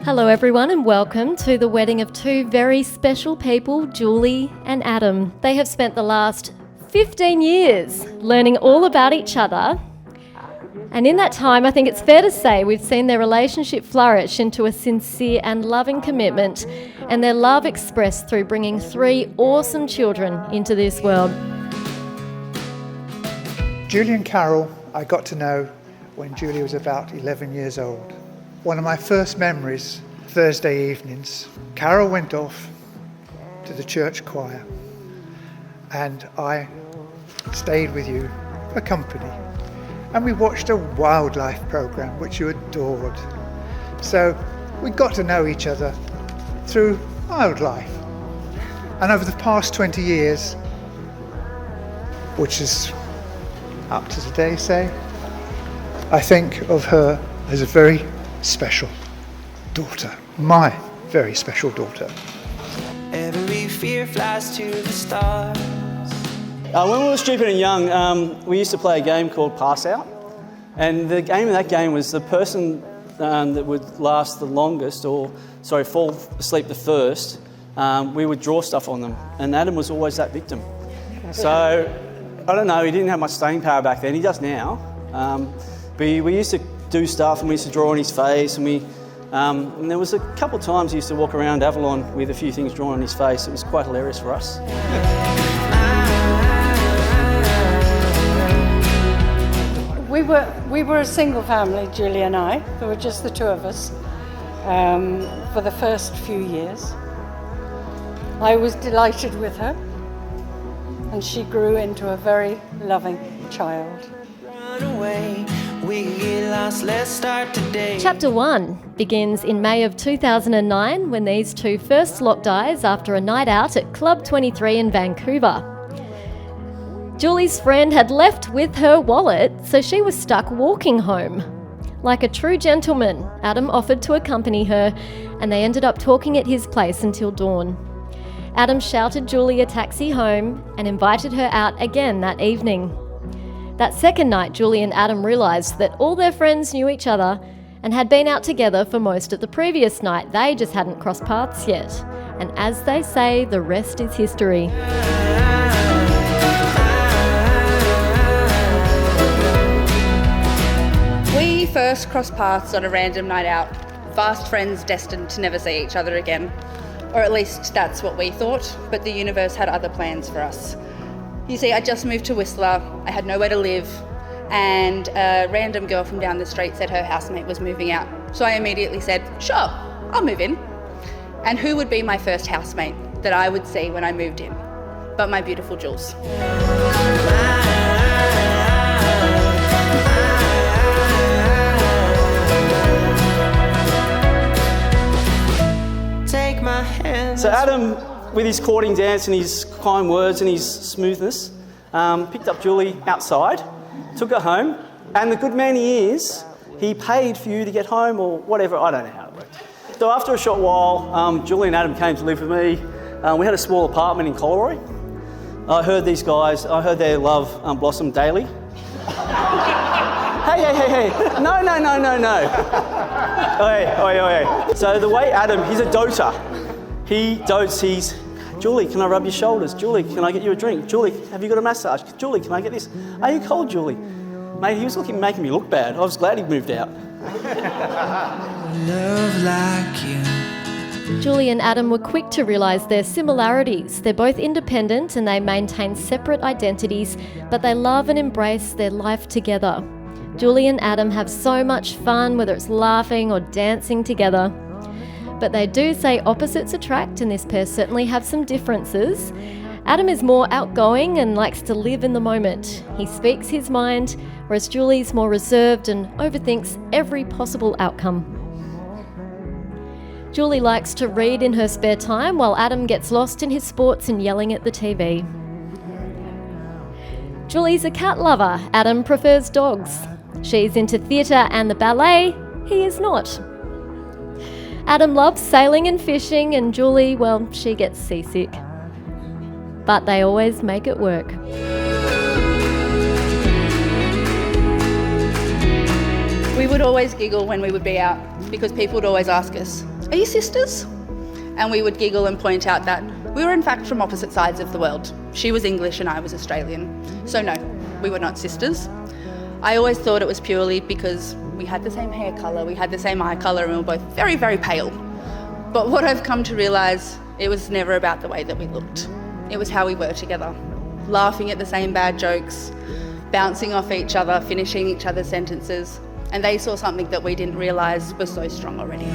Hello everyone and welcome to the wedding of two very special people, Julie and Adam. They have spent the last 15 years learning all about each other, and in that time I think it's fair to say we've seen their relationship flourish into a sincere and loving commitment, and their love expressed through bringing three awesome children into this world. Julie and Carol I got to know when Julie was about 11 years old. One of my first memories, Thursday evenings, Carol went off to the church choir and I stayed with you for company. And we watched a wildlife program which you adored. So we got to know each other through wildlife. And over the past 20 years, which is up to today, say, I think of her as a very special daughter, my very special daughter. Every fear flies to the stars. When we were stupid and young, we used to play a game called Pass Out. And the game of that game was the person that would last the longest, fall asleep the first, we would draw stuff on them. And Adam was always that victim. So, I don't know, he didn't have much staying power back then, he does now. But we used to do stuff and we used to draw on his face, and there was a couple of times he used to walk around Avalon with a few things drawn on his face. It was quite hilarious for us. We were a single family, Julie and I. There were just the two of us for the first few years. I was delighted with her, and she grew into a very loving child. Run away, we can get lost, let's start today. Chapter 1 begins in May of 2009 when these two first locked eyes after a night out at Club 23 in Vancouver. Julie's friend had left with her wallet, so she was stuck walking home. Like a true gentleman, Adam offered to accompany her, and they ended up talking at his place until dawn. Adam shouted Julie a taxi home and invited her out again that evening. That second night, Julie and Adam realised that all their friends knew each other and had been out together for most of the previous night. They just hadn't crossed paths yet. And as they say, the rest is history. We first crossed paths on a random night out, fast friends destined to never see each other again. Or at least that's what we thought, but the universe had other plans for us. You see, I just moved to Whistler, I had nowhere to live, and a random girl from down the street said her housemate was moving out. So I immediately said, sure, I'll move in. And who would be my first housemate that I would see when I moved in? But my beautiful Jules. Take my hand. So Adam, with his courting dance and his kind words and his smoothness, picked up Julie outside, took her home, and the good man he is, he paid for you to get home or whatever. I don't know how it worked. So after a short while, Julie and Adam came to live with me. We had a small apartment in Collaroy. I heard their love blossom daily. Hey. No. Oi. So the way Adam, he's a doter. He dotes, Julie, can I rub your shoulders? Julie, can I get you a drink? Julie, have you got a massage? Julie, can I get this? Are you cold, Julie? Mate, he was making me look bad. I was glad he moved out. Love like you. Julie and Adam were quick to realise their similarities. They're both independent and they maintain separate identities, but they love and embrace their life together. Julie and Adam have so much fun, whether it's laughing or dancing together. But they do say opposites attract, and this pair certainly have some differences. Adam is more outgoing and likes to live in the moment. He speaks his mind, whereas Julie's more reserved and overthinks every possible outcome. Julie likes to read in her spare time, while Adam gets lost in his sports and yelling at the TV. Julie's a cat lover. Adam prefers dogs. She's into theatre and the ballet. He is not. Adam loves sailing and fishing, and Julie, well, she gets seasick. But they always make it work. We would always giggle when we would be out because people would always ask us, "Are you sisters?" And we would giggle and point out that we were in fact from opposite sides of the world. She was English and I was Australian. So no, we were not sisters. I always thought it was purely because we had the same hair colour, we had the same eye colour, and we were both very, very pale. But what I've come to realise, it was never about the way that we looked. It was how we were together, laughing at the same bad jokes, bouncing off each other, finishing each other's sentences, and they saw something that we didn't realise was so strong already.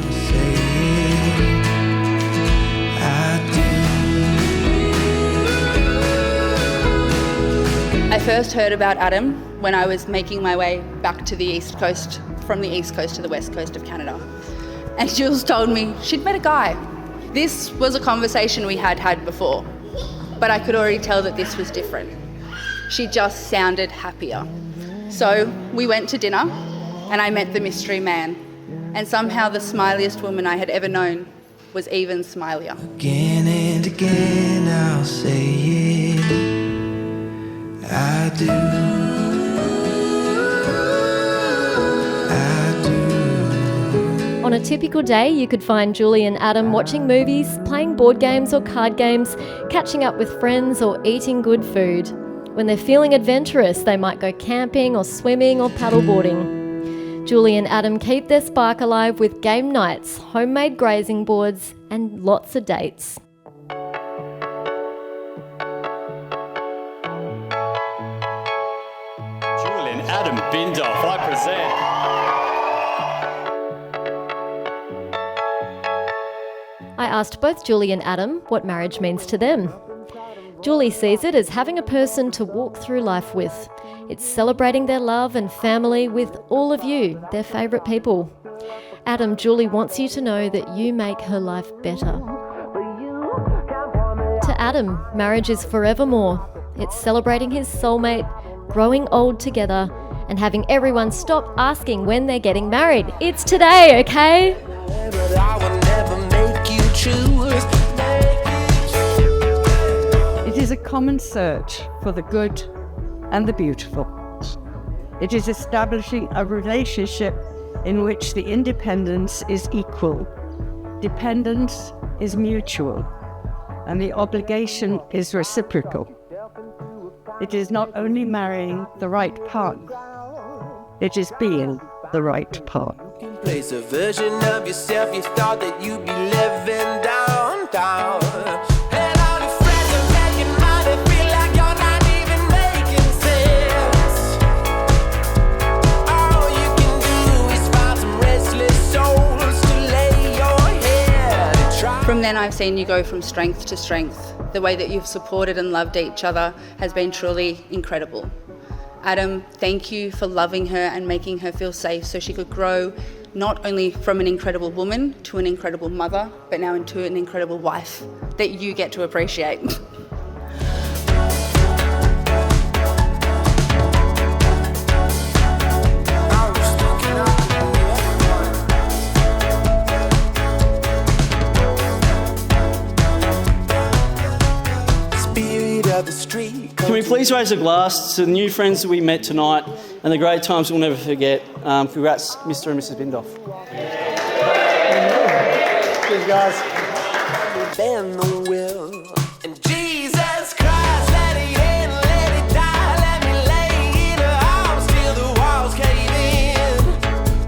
I first heard about Adam when I was making my way back to the East Coast, from the East Coast to the West Coast of Canada. And Jules told me she'd met a guy. This was a conversation we had had before, but I could already tell that this was different. She just sounded happier. So we went to dinner and I met the mystery man. And somehow the smiliest woman I had ever known was even smilier. Again and again I'll say it, I do. On a typical day, you could find Julie and Adam watching movies, playing board games or card games, catching up with friends or eating good food. When they're feeling adventurous, they might go camping or swimming or paddleboarding. Julie and Adam keep their spark alive with game nights, homemade grazing boards and lots of dates. Julie and Adam Bindoff, I present. I asked both Julie and Adam what marriage means to them. Julie sees it as having a person to walk through life with. It's celebrating their love and family with all of you, their favourite people. Adam, Julie wants you to know that you make her life better. To Adam, marriage is forevermore. It's celebrating his soulmate, growing old together, and having everyone stop asking when they're getting married. It's today, okay? But I will never make you choose. It is a common search for the good and the beautiful. It is establishing a relationship in which the independence is equal, dependence is mutual, and the obligation is reciprocal. It is not only marrying the right partner, it is being the right partner. Place a version of yourself you thought that you'd be living downtown. And all your friends are taking money, feel like you're not even making sense. All you can do is find some restless souls to lay your head and try. From then I've seen you go from strength to strength. The way that you've supported and loved each other has been truly incredible. Adam, thank you for loving her and making her feel safe so she could grow not only from an incredible woman to an incredible mother, but now into an incredible wife that you get to appreciate. Spirit of the street. Can we please raise a glass to the new friends that we met tonight and the great times we'll never forget. Congrats, Mr. and Mrs. Bindoff. Cheers, guys. Bend the will. And Jesus Christ, let it in, let it die, let me lay in her arms till the walls cave in.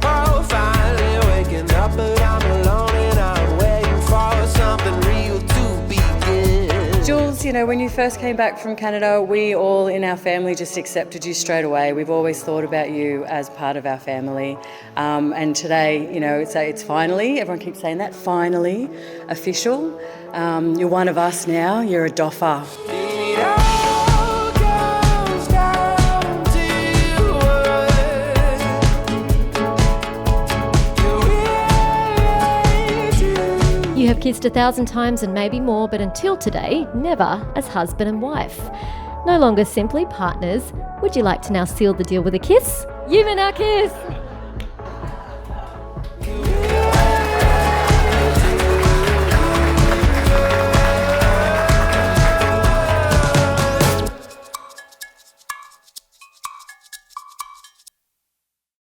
Oh, finally waking up, but I'm alone and I'm waiting for something real to begin. Jules, you know, when you first came back from Canada, we all in our family just accepted you straight away. We've always thought about you as part of our family. And today, you know, it's finally, everyone keeps saying that, finally official. You're one of us now, you're a doffer. It all comes down to words. You have kissed 1,000 times and maybe more, but until today, never as husband and wife. No longer simply partners. Would you like to now seal the deal with a kiss? You've been our kiss!